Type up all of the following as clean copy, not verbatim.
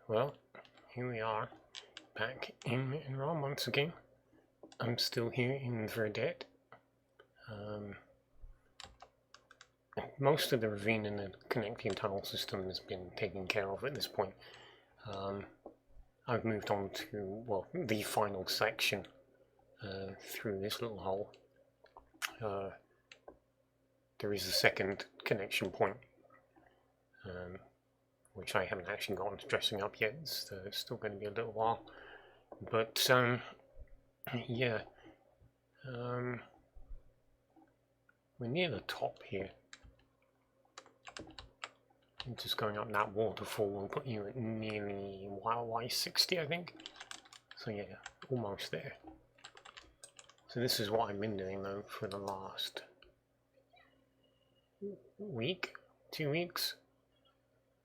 Well, here we are, back in Mittenrahm once again. I'm still here in Verdeht. Most of the ravine and the connecting tunnel system has been taken care of at this point. I've moved on to, well, the final section through this little hole. There is a second connection point, which I haven't actually gotten to dressing up yet. It's still going to be a little while. But, yeah. We're near the top here. And just going up that waterfall will put you at nearly Y60, I think. So yeah, almost there. So this is what I've been doing though for the last week, 2 weeks.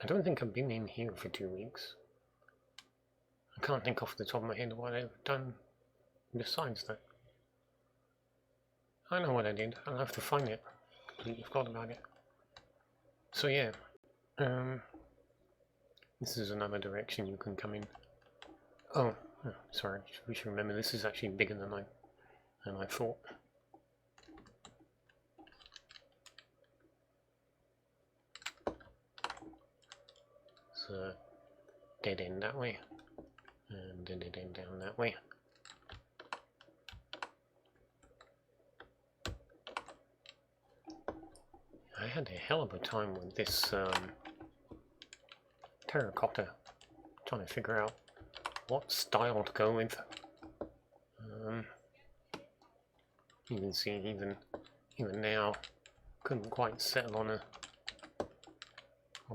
I don't think I've been in here for 2 weeks. I can't think off the top of my head what I've done besides that. I know what I did, I'll have to find it. Completely forgot about it. So yeah, this is another direction you can come in. Oh, sorry, we should remember this is actually bigger than I thought. So, dead end that way, and dead end down that way. I had a hell of a time with this terracotta, trying to figure out what style to go with. You can see even now couldn't quite settle on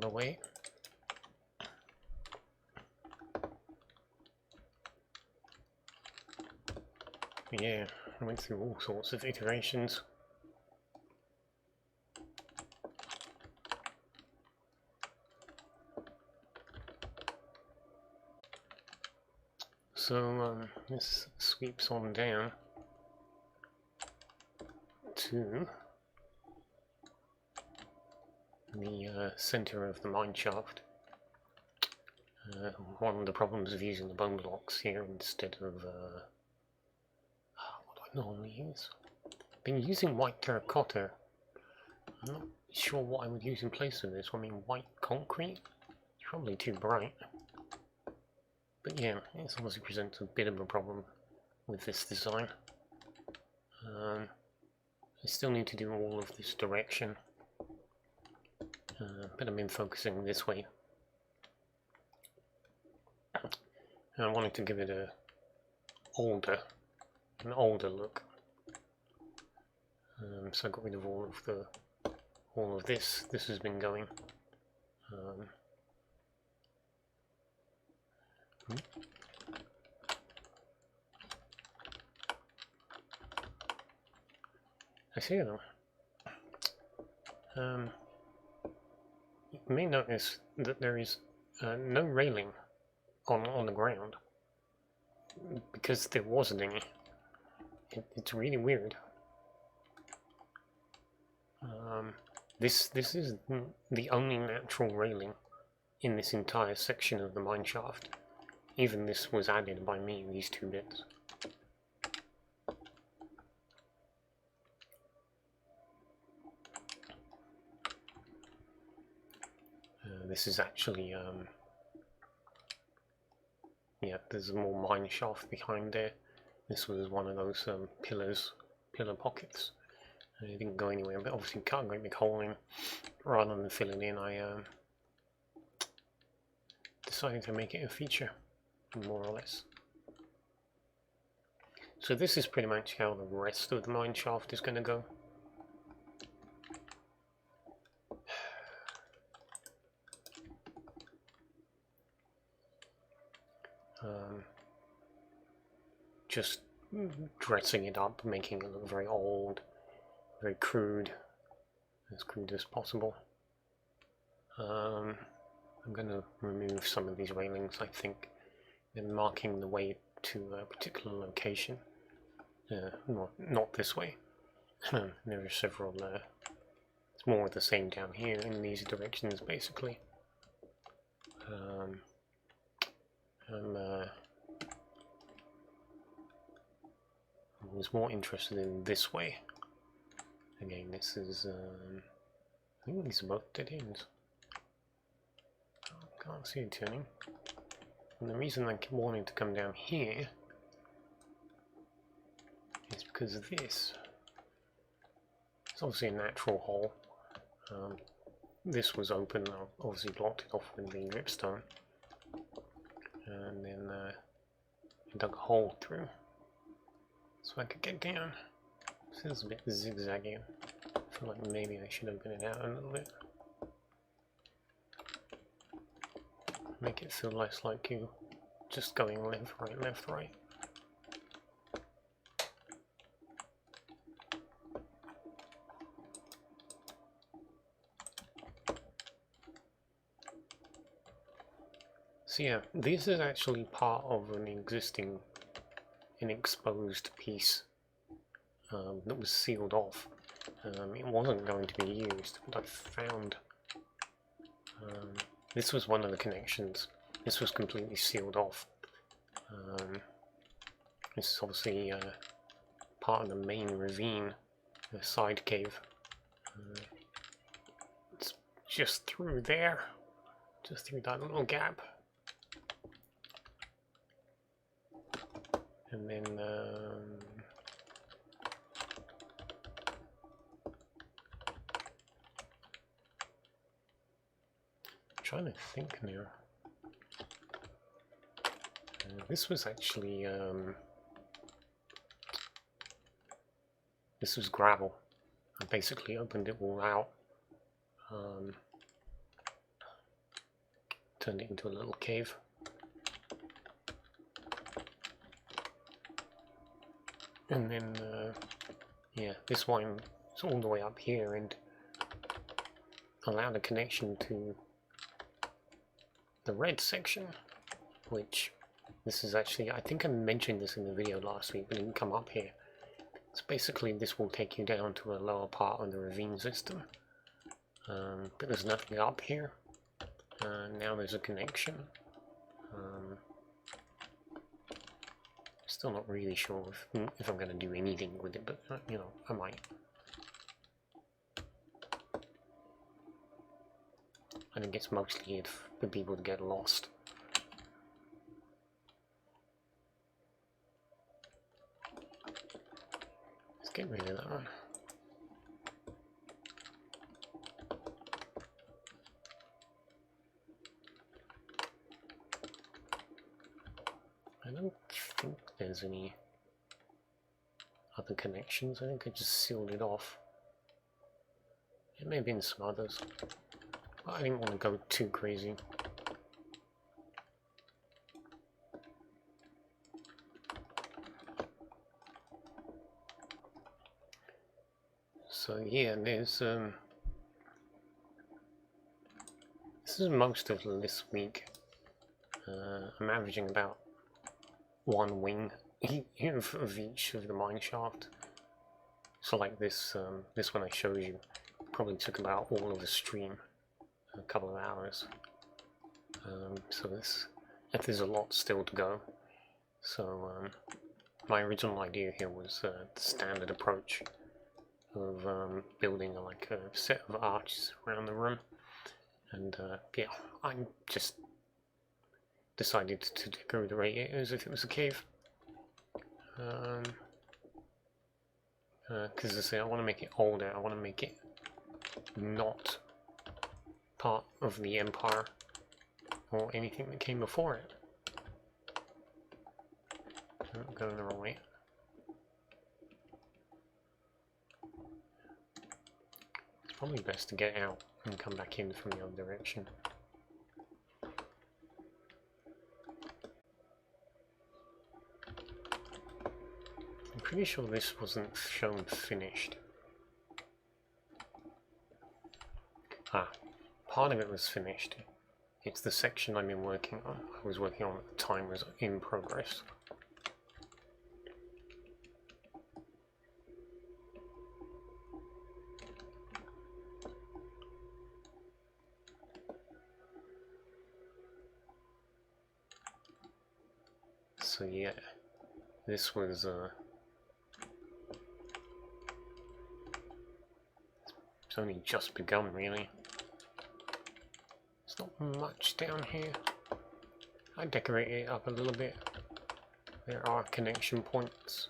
a way. Yeah, I went through all sorts of iterations. So this sweeps on down to the center of the mine shaft. One of the problems of using the bone blocks here instead of what do I normally use? I've been using white terracotta. I'm not sure what I would use in place of this. I mean, white concrete? It's probably too bright. But yeah, it obviously presents a bit of a problem with this design. I still need to do all of this direction, but I've been focusing this way. And I wanted to give it an older look. So I got rid of all of this. This has been going. I see though. You may notice that there is no railing on the ground because there wasn't any. It's really weird. This is the only natural railing in this entire section of the mine shaft. Even this was added by me, these 2 bits. This is actually, yeah, there's more mine shaft behind there. This was one of those pillar pockets. It didn't go anywhere, but obviously cut a great big hole in. Rather than fill it in, I decided to make it a feature, more or less. So this is pretty much how the rest of the mine shaft is going to go. Just dressing it up, making it look very old, very crude as possible. I'm going to remove some of these railings, I think, and marking the way to a particular location. Not this way. There are several, it's more of the same down here in these directions, basically. I was more interested in this way. Again, this is, I think these are both dead ends. Can't see it turning. And the reason I keep wanting to come down here is because of this. It's obviously a natural hole. This was open, I obviously blocked it off with the dripstone. And then I dug a hole through so I could get down. This is a bit zigzaggy. I feel like maybe I should open it out a little bit. Make it feel less like you just going left, right, left, right. So yeah, this is actually part of an existing, an exposed piece that was sealed off. It wasn't going to be used, but I found this was one of the connections. This was completely sealed off. This is obviously part of the main ravine, the side cave. It's just through there, just through that little gap. And then I'm trying to think now. This was actually this was gravel. I basically opened it all out, turned it into a little cave. And then, yeah, this one is all the way up here and allowed a connection to the red section, which this is actually, I think I mentioned this in the video last week, but it didn't come up here. So basically this will take you down to a lower part of the ravine system, but there's nothing up here. Now there's a connection. Still not really sure if I'm going to do anything with it, but you know, I might. I think it's mostly if the people get lost. Let's get rid of that one. I don't think there's any other connections. I think I just sealed it off. It may have been some others, but I didn't want to go too crazy. So yeah, there's this is most of this week. I'm averaging about one wing of each of the mine shaft. So like this this one I showed you probably took about all of the stream, a couple of hours. So there's a lot still to go. So my original idea here was the standard approach of building like a set of arches around the room, and yeah, I just decided to go with the radiator as if it was a cave, because I say I want to make it older. I want to make it not part of the empire or anything that came before it. I'm going the wrong way. It's probably best to get out and come back in from the other direction. I'm pretty sure this wasn't shown finished. Ah, part of it was finished. It's the section I've been working on. I was working on at the time was in progress. So yeah, this was it's only just begun really. There's not much down here. I decorated it up a little bit. There are connection points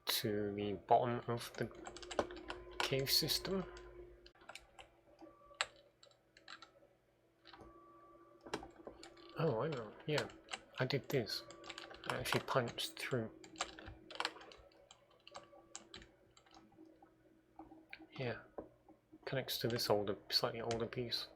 to the bottom of the cave system. Oh, I know, yeah, I did this. I actually punched through. Yeah, connects to this older, slightly older piece.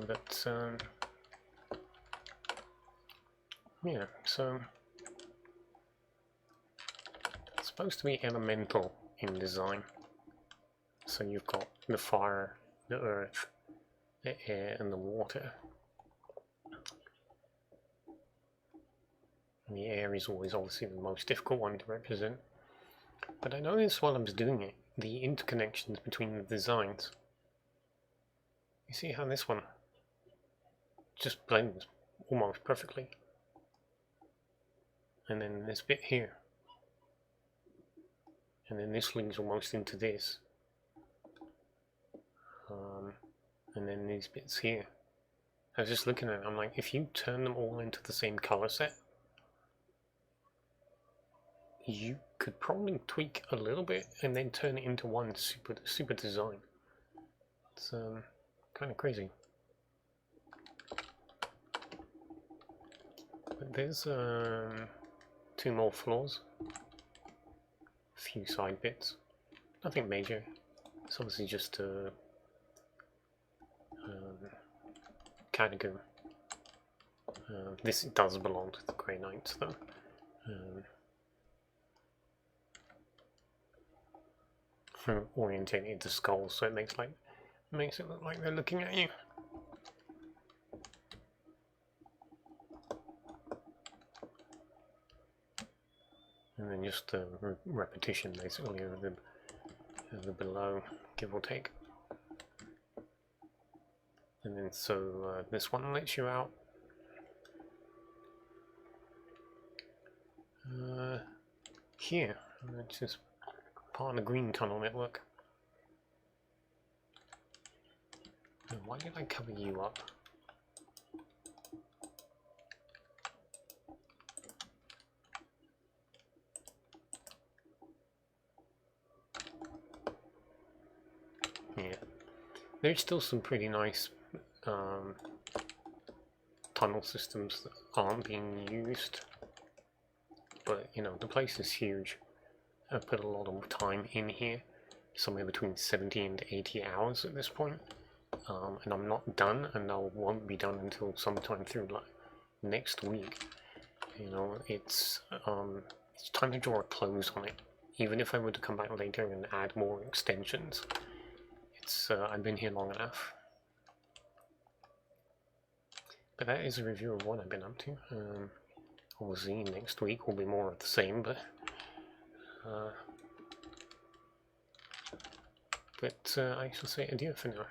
But yeah, so it's supposed to be elemental in design. So you've got the fire, the earth, the air, and the water. And the air is always obviously the most difficult one to represent. But I noticed while I was doing it, the interconnections between the designs. You see how this one just blends almost perfectly. And then this bit here. And then this links almost into this. And then these bits here. I was just looking at it, I'm like, if you turn them all into the same color set, you could probably tweak a little bit and then turn it into one super design. It's kind of crazy. But there's 2 more floors, a few side bits, nothing major. It's obviously just a category. This does belong to the Grey Knights though. Orientated to skulls, so it makes it look like they're looking at you. And then just a repetition basically of the below, give or take. And then so this one lets you out. Here, which is part of the green tunnel network. And why did I cover you up? Yeah, there's still some pretty nice tunnel systems that aren't being used, but you know, the place is huge. I've put a lot of time in here, somewhere between 70 and 80 hours at this point, and I'm not done, and I won't be done until sometime through like next week. You know, it's time to draw a close on it. Even if I were to come back later and add more extensions, it's I've been here long enough. But that is a review of what I've been up to. Obviously next week will be more of the same, but I shall say adieu for now.